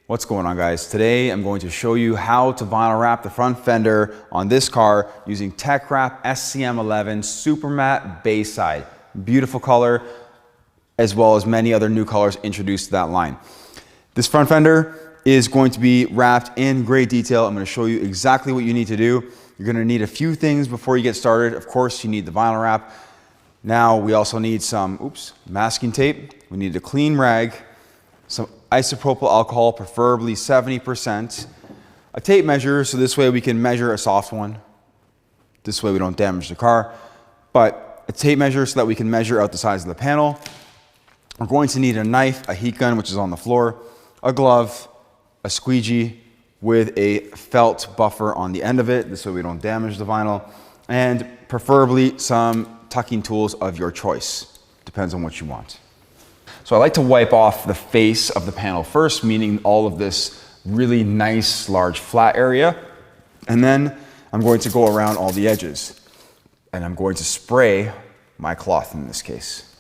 What's going on, guys? Today I'm going to show you how to vinyl wrap the front fender on this car using Tech Wrap SCM11 Super Matte Bayside. Beautiful color, as well as many other new colors introduced to that line. This front fender is going to be wrapped in great detail. I'm going to show you exactly what you need to do. You're going to need a few things before you get started. Of course, you need the vinyl wrap. Now we also need some masking tape. We need a clean rag, some isopropyl alcohol, preferably 70%, a tape measure, so this way we can measure a soft one. This way we don't damage the car, but a tape measure so that we can measure out the size of the panel. We're going to need a knife, a heat gun, which is on the floor, a glove, a squeegee with a felt buffer on the end of it, this way we don't damage the vinyl, and preferably some tucking tools of your choice. Depends on what you want. So I like to wipe off the face of the panel first, meaning all of this really nice, large, flat area. And then I'm going to go around all the edges. And I'm going to spray my cloth in this case.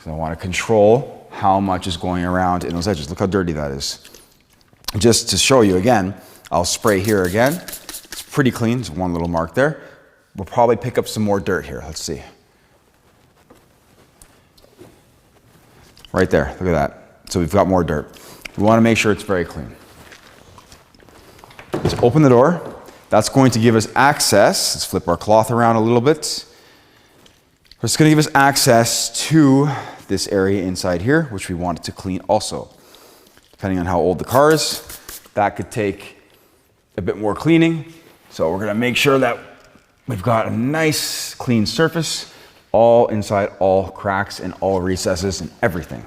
So I want to control how much is going around in those edges. Look how dirty that is. Just to show you again, I'll spray here again. It's pretty clean, there's one little mark there. We'll probably pick up some more dirt here, let's see. Right there, look at that. So we've got more dirt. We want to make sure it's very clean. Just open the door. That's going to give us access. Let's flip our cloth around a little bit. It's going to give us access to this area inside here, which we want to clean also. Depending on how old the car is, that could take a bit more cleaning. So we're going to make sure that we've got a nice clean surface all inside, all cracks and all recesses and everything.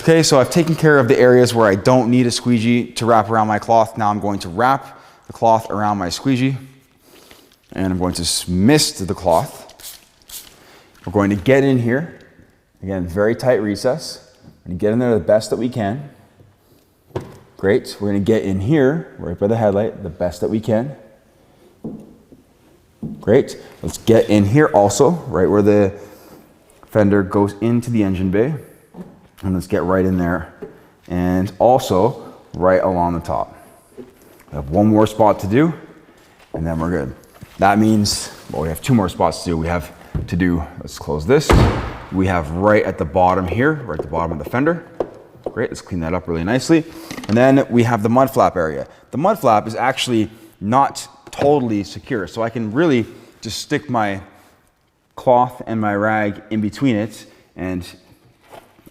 Okay, so I've taken care of the areas where I don't need a squeegee to wrap around my cloth. Now I'm going to wrap the cloth around my squeegee and I'm going to mist the cloth. We're going to get in here. Again, very tight recess. We're going to get in there the best that we can. Great. We're going to get in here, right by the headlight, the best that we can. Great. Let's get in here also, right where the fender goes into the engine bay. And let's get right in there. And also right along the top. We have one more spot to do, and then we're good. That means, well, we have two more spots to do. We have to do, let's close this. We have right at the bottom here, right at the bottom of the fender. Great, let's clean that up really nicely. And then we have the mud flap area. The mud flap is actually not totally secure. So I can really just stick my cloth and my rag in between it and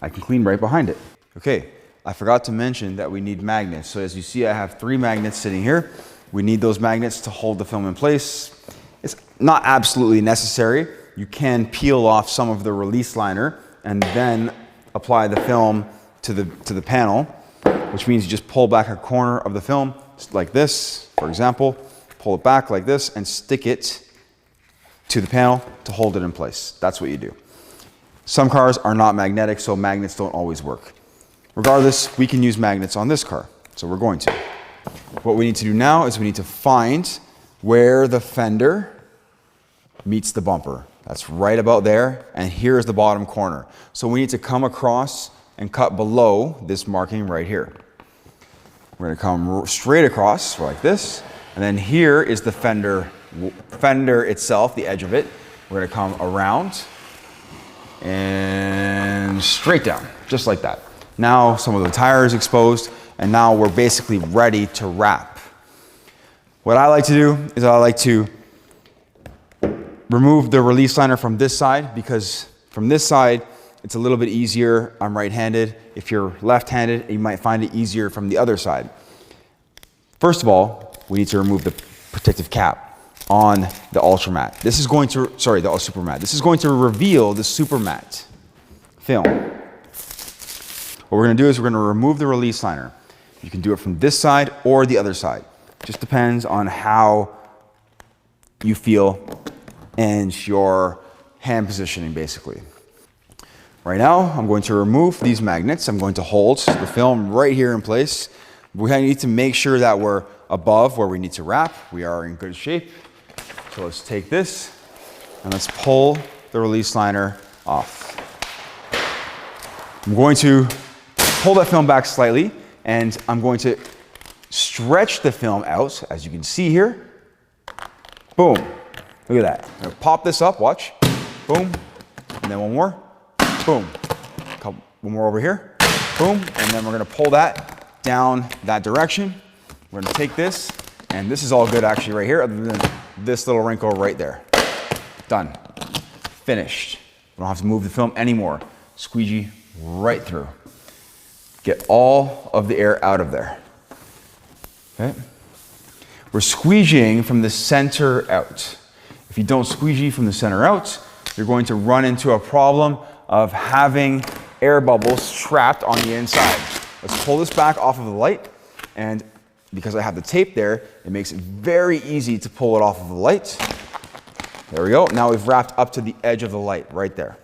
I can clean right behind it. Okay, I forgot to mention that we need magnets. So as you see, I have 3 magnets sitting here. We need those magnets to hold the film in place. It's not absolutely necessary. You can peel off some of the release liner and then apply the film to the panel, which means you just pull back a corner of the film like this, for example. Pull it back like this and stick it to the panel to hold it in place. That's what you do. Some cars are not magnetic, so magnets don't always work. Regardless, we can use magnets on this car, so we're going to. What we need to do now is we need to find where the fender meets the bumper. That's right about there, and here's the bottom corner. So we need to come across and cut below this marking right here. We're going to come straight across like this. And then here is the fender itself, the edge of it. We're going to come around and straight down, just like that. Now some of the tire is exposed, and now we're basically ready to wrap. What I like to do is I like to remove the release liner from this side, because from this side, it's a little bit easier. I'm right-handed. If you're left-handed, you might find it easier from the other side. First of all, we need to remove the protective cap on the Ultra Matte. This is going to, the Super Matte. This is going to reveal the Super Matte film. What we're going to do is we're going to remove the release liner. You can do it from this side or the other side. Just depends on how you feel and your hand positioning, basically. Right now, I'm going to remove these magnets. I'm going to hold the film right here in place. We need to make sure that we're above where we need to wrap. We are in good shape. So let's take this and let's pull the release liner off. I'm going to pull that film back slightly and I'm going to stretch the film out, as you can see here. Boom. Look at that. I'm gonna pop this up, watch. Boom. And then one more. Boom. One more over here. Boom. And then we're gonna pull that down that direction. We're gonna take this, and this is all good actually right here, other than this little wrinkle right there. Done. Finished. We don't have to move the film anymore. Squeegee right through. Get all of the air out of there. Okay? We're squeegeeing from the center out. If you don't squeegee from the center out, you're going to run into a problem of having air bubbles trapped on the inside. Let's pull this back off of the light, and because I have the tape there, it makes it very easy to pull it off of the light. There we go. Now we've wrapped up to the edge of the light right there.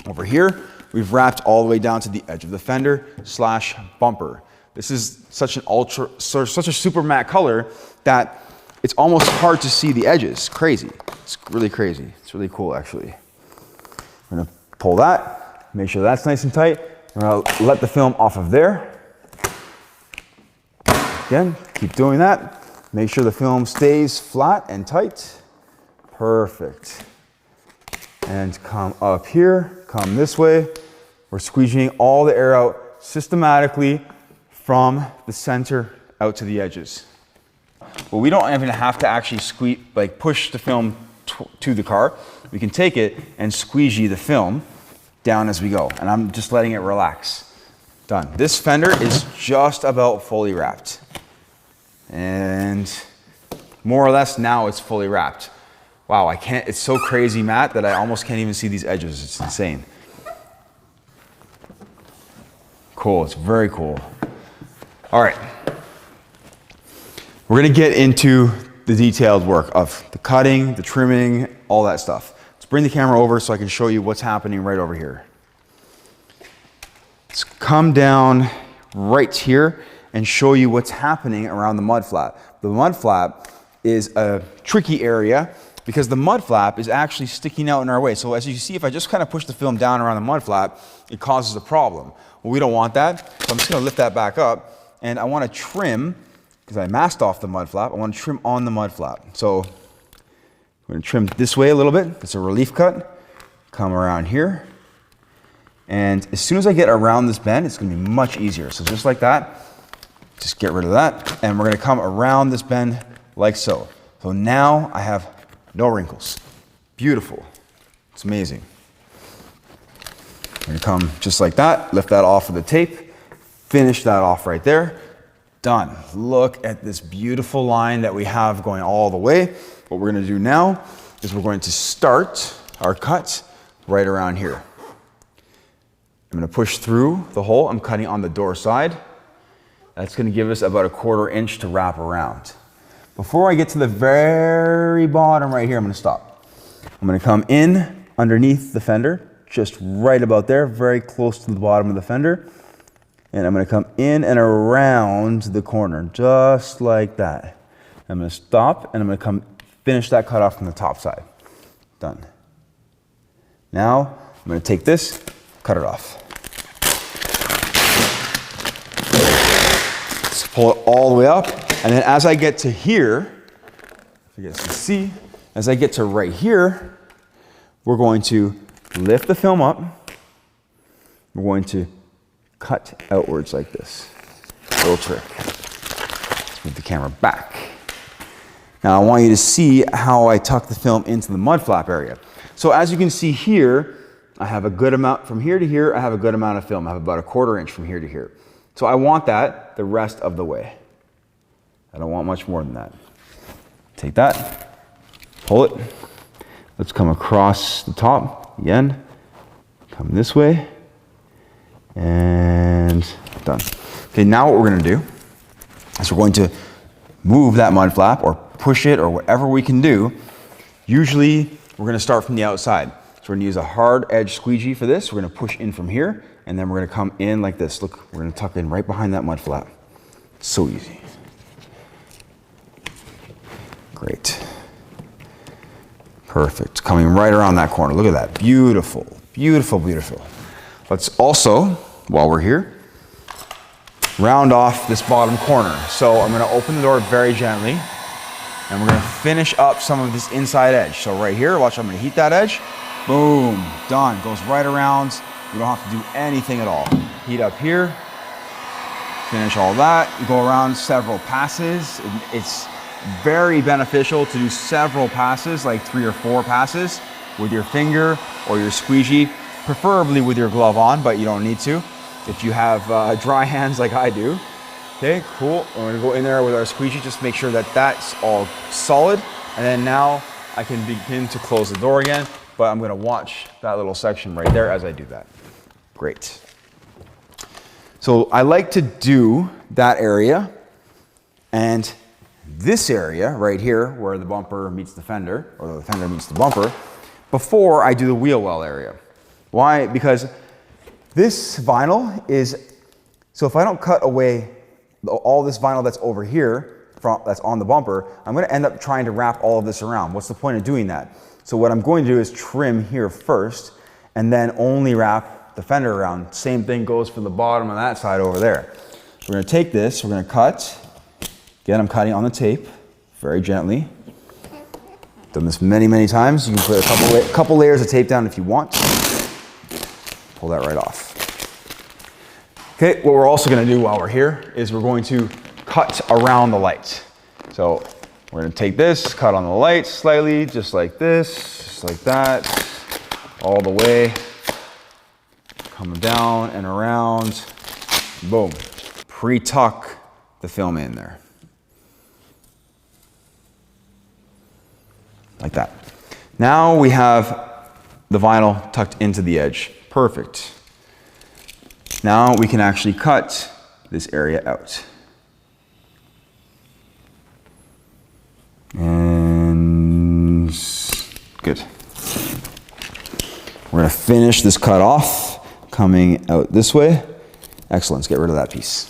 Over here, we've wrapped all the way down to the edge of the fender / bumper. This is such a super matte color that it's almost hard to see the edges. Crazy. It's really crazy. It's really cool actually. We're gonna pull that, make sure that's nice and tight. We're gonna let the film off of there. Again, keep doing that. Make sure the film stays flat and tight. Perfect. And come up here, come this way. We're squeegeeing all the air out systematically from the center out to the edges. Well, we don't even have to actually push the film to the car. We can take it and squeegee the film down as we go. And I'm just letting it relax. Done. This fender is just about fully wrapped. And more or less now it's fully wrapped. Wow, it's so crazy matte that I almost can't even see these edges. It's insane. Cool, it's very cool. All right. We're gonna get into the detailed work of the cutting, the trimming, all that stuff. Let's bring the camera over so I can show you what's happening right over here. Let's come down right here and show you what's happening around the mud flap. The mud flap is a tricky area because the mud flap is actually sticking out in our way. So as you see, if I just kind of push the film down around the mud flap, it causes a problem. Well, we don't want that, so I'm just gonna lift that back up, and I wanna trim, because I masked off the mud flap, I wanna trim on the mud flap. So I'm gonna trim this way a little bit. It's a relief cut. Come around here. And as soon as I get around this bend, it's gonna be much easier. So just like that, just get rid of that. And we're gonna come around this bend like so. So now I have no wrinkles. Beautiful. It's amazing. I'm gonna come just like that, lift that off of the tape, finish that off right there. Done. Look at this beautiful line that we have going all the way. What we're gonna do now is we're going to start our cut right around here. I'm gonna push through the hole. I'm cutting on the door side. That's gonna give us about 1/4 inch to wrap around. Before I get to the very bottom right here, I'm gonna stop. I'm gonna come in underneath the fender, just right about there, very close to the bottom of the fender. And I'm gonna come in and around the corner, just like that. I'm gonna stop and I'm gonna come finish that cut off from the top side. Done. Now, I'm gonna take this, cut it off. Let's pull it all the way up. And then as I get to here, if you guys can see, as I get to right here, we're going to lift the film up. We're going to cut outwards like this. Little trick. Let's move the camera back. Now I want you to see how I tuck the film into the mud flap area. So as you can see here, I have a good amount from here to here. I have a good amount of film. I have about 1/4 inch from here to here. So I want that the rest of the way. I don't want much more than that. Take that, pull it. Let's come across the top again. Come this way, and done. Okay, now what we're gonna do is we're going to move that mud flap or push it or whatever we can do. Usually we're gonna start from the outside. So we're gonna use a hard edge squeegee for this. We're gonna push in from here, and then we're gonna come in like this. Look, we're gonna tuck in right behind that mud flap. It's so easy. Great. Perfect. Coming right around that corner. Look at that. Beautiful, beautiful, beautiful. Let's also, while we're here, round off this bottom corner. So I'm gonna open the door very gently, and we're gonna finish up some of this inside edge. So right here, watch, I'm gonna heat that edge. Boom, done, goes right around. You don't have to do anything at all. Heat up here, finish all that. You go around several passes. It's very beneficial to do several passes, like 3 or 4 passes with your finger or your squeegee, preferably with your glove on, but you don't need to if you have dry hands like I do. Okay, cool. We're gonna go in there with our squeegee, just make sure that that's all solid. And then now I can begin to close the door again, but I'm gonna watch that little section right there as I do that. Great. So I like to do that area and this area right here where the bumper meets the fender, or the fender meets the bumper, before I do the wheel well area. Why? Because this vinyl is, so if I don't cut away all this vinyl that's over here, that's on the bumper, I'm gonna end up trying to wrap all of this around. What's the point of doing that? So what I'm going to do is trim here first and then only wrap the fender around. Same thing goes for the bottom of that side over there. We're gonna take this, we're gonna cut. Again, I'm cutting on the tape, very gently. Done this many, many times. You can put a couple layers of tape down if you want. Pull that right off. Okay, what we're also gonna do while we're here is we're going to cut around the light. So we're gonna take this, cut on the light slightly, just like this, just like that, all the way, coming down and around, boom. Pre-tuck the film in there. Like that. Now we have the vinyl tucked into the edge. Perfect. Now we can actually cut this area out. And good. We're gonna finish this cut off, coming out this way. Excellent, let's get rid of that piece.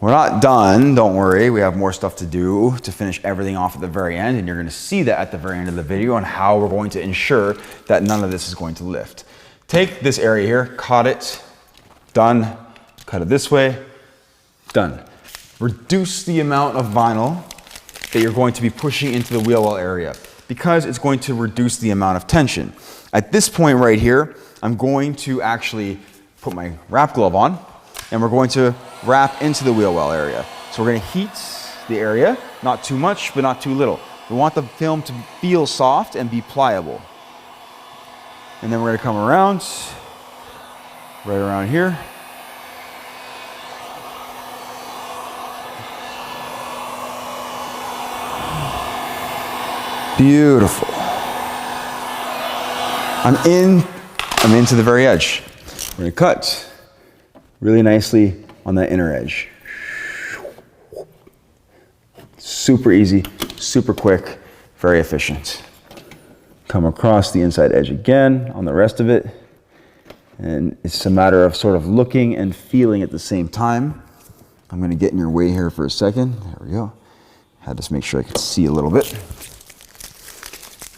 We're not done, don't worry. We have more stuff to do to finish everything off at the very end, and you're gonna see that at the very end of the video on how we're going to ensure that none of this is going to lift. Take this area here, cut it, done. Cut it this way, done. Reduce the amount of vinyl that you're going to be pushing into the wheel well area because it's going to reduce the amount of tension. At this point right here, I'm going to actually put my wrap glove on and we're going to wrap into the wheel well area. So we're gonna heat the area, not too much, but not too little. We want the film to feel soft and be pliable. And then we're gonna come around, right around here. Beautiful. I'm into the very edge. We're gonna cut really nicely on that inner edge. Super easy, super quick, very efficient. Come across the inside edge again on the rest of it. And it's a matter of sort of looking and feeling at the same time. I'm gonna get in your way here for a second. There we go. Had to make sure I could see a little bit.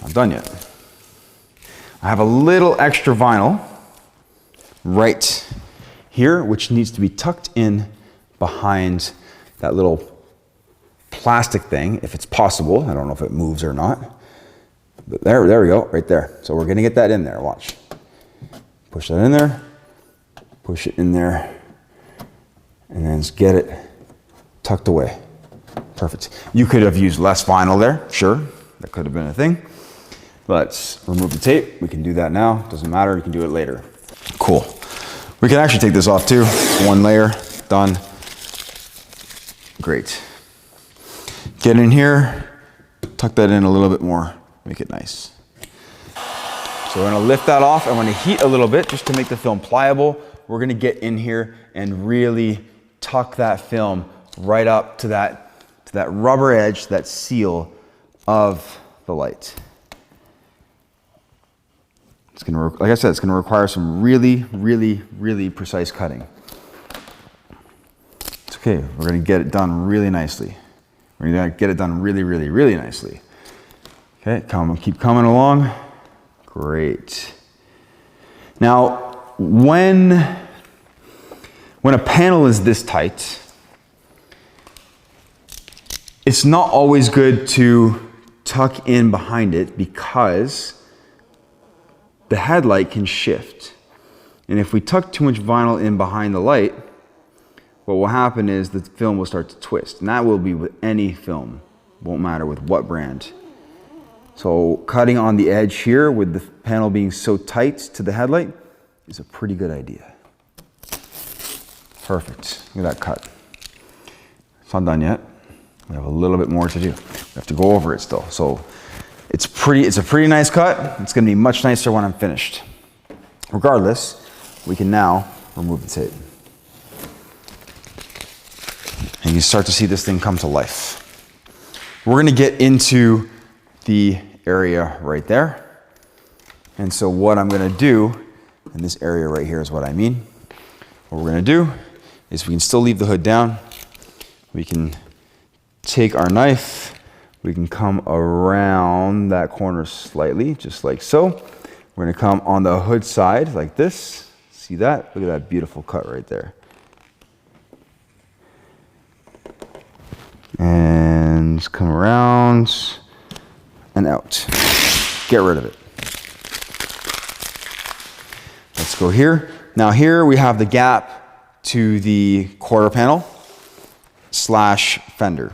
Not done yet. I have a little extra vinyl right here, which needs to be tucked in behind that little plastic thing, if it's possible. I don't know if it moves or not. But there we go, right there. So we're gonna get that in there, watch. Push that in there, push it in there, and then just get it tucked away. Perfect. You could have used less vinyl there, sure. That could have been a thing. Let's remove the tape. We can do that now. Doesn't matter, we can do it later. Cool. We can actually take this off too. One layer, done. Great. Get in here, tuck that in a little bit more, make it nice. So we're gonna lift that off. I'm gonna heat a little bit just to make the film pliable. We're gonna get in here and really tuck that film right up to that rubber edge, that seal of the light. It's gonna, like I said, it's gonna require some really, really, really precise cutting. It's okay, we're gonna get it done really nicely. We're gonna get it done really, really, really nicely. Okay, keep coming along. Great. Now, when When a panel is this tight, it's not always good to tuck in behind it because the headlight can shift. And if we tuck too much vinyl in behind the light, what will happen is the film will start to twist. And that will be with any film, won't matter with what brand. So cutting on the edge here with the panel being so tight to the headlight is a pretty good idea. Perfect, look at that cut. It's not done yet. We have a little bit more to do. We have to go over it still. So it's a pretty nice cut. It's gonna be much nicer when I'm finished. Regardless, we can now remove the tape. And you start to see this thing come to life. We're gonna get into the area right there. And so what I'm gonna do, in this area right here is what I mean. What we're gonna do is we can still leave the hood down. We can take our knife, we can come around that corner slightly, just like so. We're gonna come on the hood side like this. See that? Look at that beautiful cut right there. And just come around and out. Get rid of it. Let's go here. Now here we have the gap to the quarter panel / fender.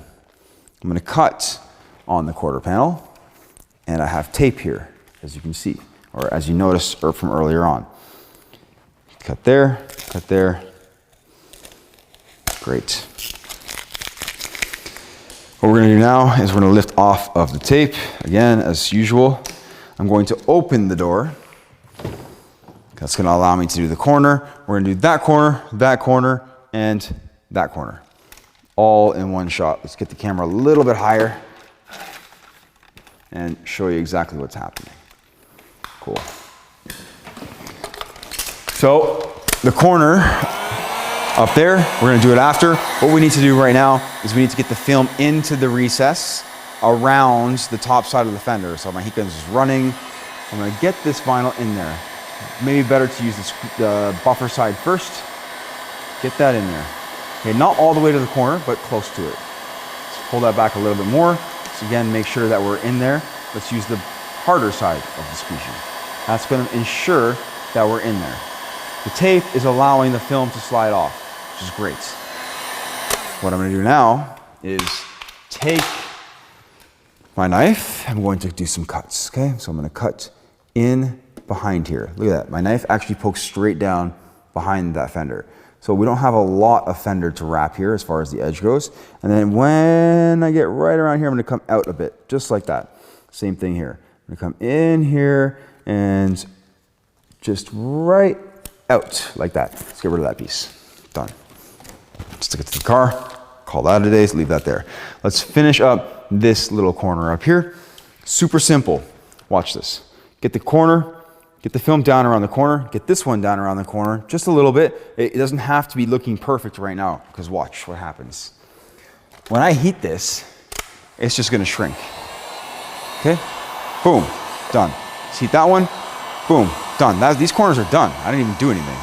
I'm going to cut on the quarter panel, and I have tape here, as you can see, or as you noticed from earlier on. Cut there, great. What we're going to do now is we're going to lift off of the tape. Again, as usual, I'm going to open the door. That's going to allow me to do the corner. We're going to do that corner, and that corner. All in one shot. Let's get the camera a little bit higher and show you exactly what's happening. Cool. So the corner up there, we're going to do it after. What we need to do right now is we need to get the film into the recess around the top side of the fender. So my heat gun is running. I'm going to get this vinyl in there. Maybe better to use the buffer side first. Get that in there. Okay, not all the way to the corner, but close to it. Let's pull that back a little bit more. So again, make sure that we're in there. Let's use the harder side of the squeegee. That's going to ensure that we're in there. The tape is allowing the film to slide off, which is great. What I'm going to do now is take my knife. I'm going to do some cuts, okay? So I'm going to cut in behind here. Look at that. My knife actually pokes straight down behind that fender. So we don't have a lot of fender to wrap here as far as the edge goes. And then when I get right around here, I'm going to come out a bit, just like that. Same thing here. I'm going to come in here and just right out like that. Let's get rid of that piece. Done. Stick it to the car. Call that a day. So leave that there. Let's finish up this little corner up here. Super simple. Watch this. Get the corner. Get the film down around the corner, get this one down around the corner, just a little bit. It doesn't have to be looking perfect right now, because watch what happens. When I heat this, it's just gonna shrink. Okay? Boom, done. Let's heat that one, boom, done. These corners are done. I didn't even do anything.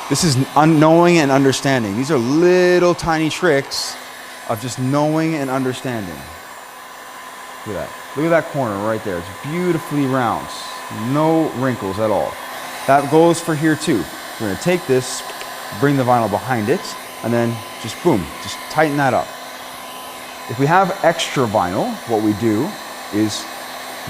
This is knowing and understanding. These are little tiny tricks of just knowing and understanding. Look at that. Look at that corner right there. It's beautifully round. No wrinkles at all. That goes for here too. We're gonna take this, bring the vinyl behind it, and then just boom, just tighten that up. If we have extra vinyl, what we do is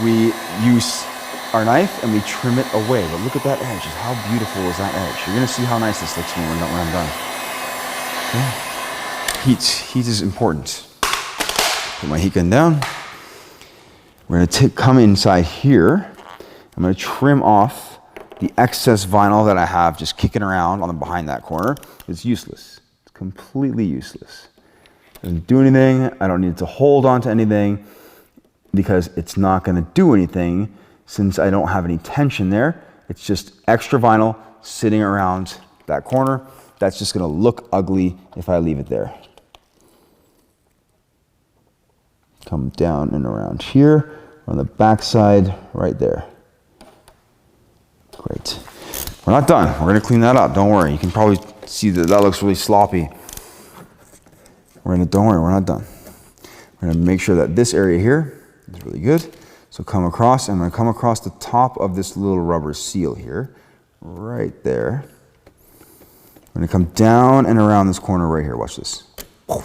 we use our knife and we trim it away. But look at that edge. How beautiful is that edge? You're gonna see how nice this looks when I'm done. Okay. Heat is important. Put my heat gun down. We're gonna come inside here. I'm going to trim off the excess vinyl that I have just kicking around on behind that corner. It's useless. It's completely useless. It doesn't do anything. I don't need to hold on to anything because it's not going to do anything since I don't have any tension there. It's just extra vinyl sitting around that corner. That's just going to look ugly if I leave it there. Come down and around here on the back side right there. Great. We're not done. We're going to clean that up. Don't worry. You can probably See that looks really sloppy. Don't worry, we're not done. We're gonna make sure that this area here is really good. So come across, I'm gonna come across the top of this little rubber seal here, right there. I'm gonna come down and around this corner right here, watch this. Done.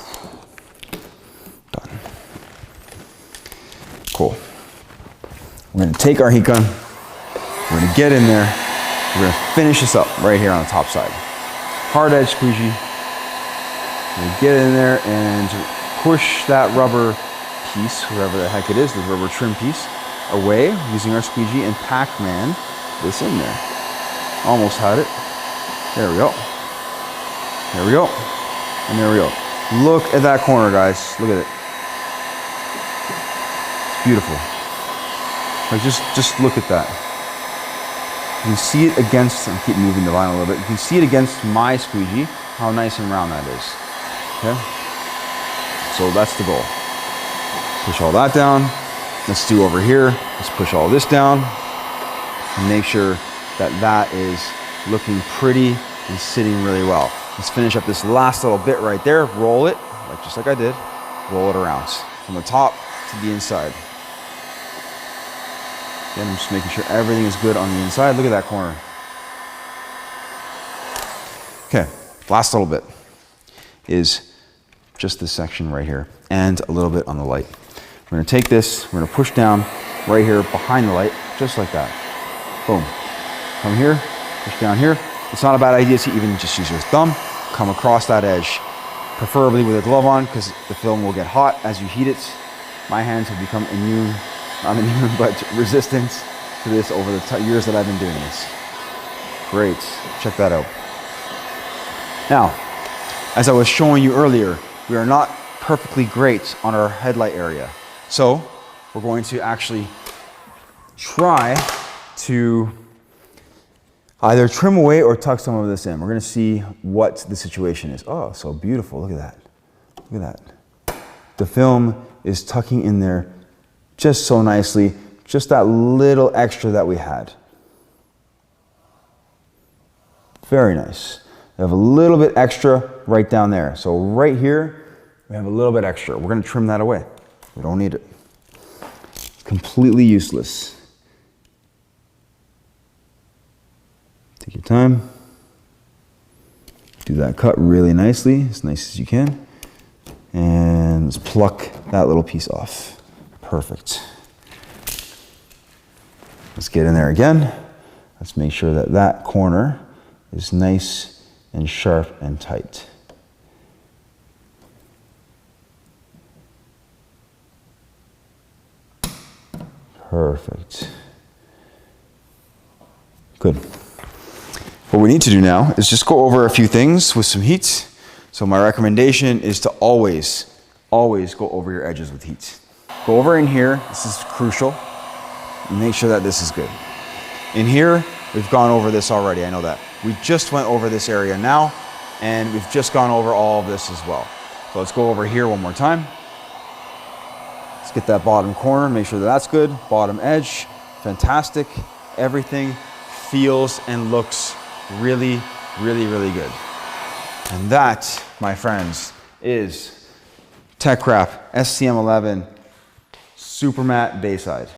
Cool. We're gonna take our heat gun, we're gonna get in there, we're gonna finish this up right here on the top side. Hard edge squeegee. We're gonna get in there and push that rubber piece, whatever the heck it is, the rubber trim piece, away using our squeegee and Pac-Man this in there. Almost had it. There we go. There we go. And there we go. Look at that corner, guys. Look at it. It's beautiful. Like just look at that. You can see it against, and keep moving the vinyl a little bit, you can see it against my squeegee, how nice and round that is. Okay? So that's the goal. Push all that down. Let's do over here. Let's push all this down and make sure that that is looking pretty and sitting really well. Let's finish up this last little bit right there. Roll it, just like I did. Roll it around from the top to the inside. Again, I'm just making sure everything is good on the inside. Look at that corner. Okay, last little bit is just this section right here and a little bit on the light. We're gonna take this, we're gonna push down right here behind the light, just like that. Boom. Come here, push down here. It's not a bad idea to even just use your thumb, come across that edge, preferably with a glove on because the film will get hot as you heat it. My hands have become immune, not immune, but resistant to this over the years that I've been doing this. Great, check that out. Now, as I was showing you earlier, we are not perfectly great on our headlight area. So we're going to actually try to either trim away or tuck some of this in. We're gonna see what the situation is. Oh, so beautiful, look at that. Look at that. The film is tucking in there just so nicely, just that little extra that we had. Very nice. We have a little bit extra right down there. So right here, we have a little bit extra. We're gonna trim that away. We don't need it. It's completely useless. Take your time. Do that cut really nicely, as nice as you can. And let's pluck that little piece off. Perfect. Let's get in there again. Let's make sure that that corner is nice and sharp and tight. Perfect. Good. What we need to do now is just go over a few things with some heat. So my recommendation is to always go over your edges with heat. Go over in here, this is crucial. Make sure that this is good. In here, we've gone over this already, I know that. We just went over this area now, and we've just gone over all of this as well. So let's go over here one more time. Let's get that bottom corner, make sure that that's good. Bottom edge, fantastic. Everything feels and looks really, really, really good. And that, my friends, is TechCraft SCM11 Super Matte Bayside.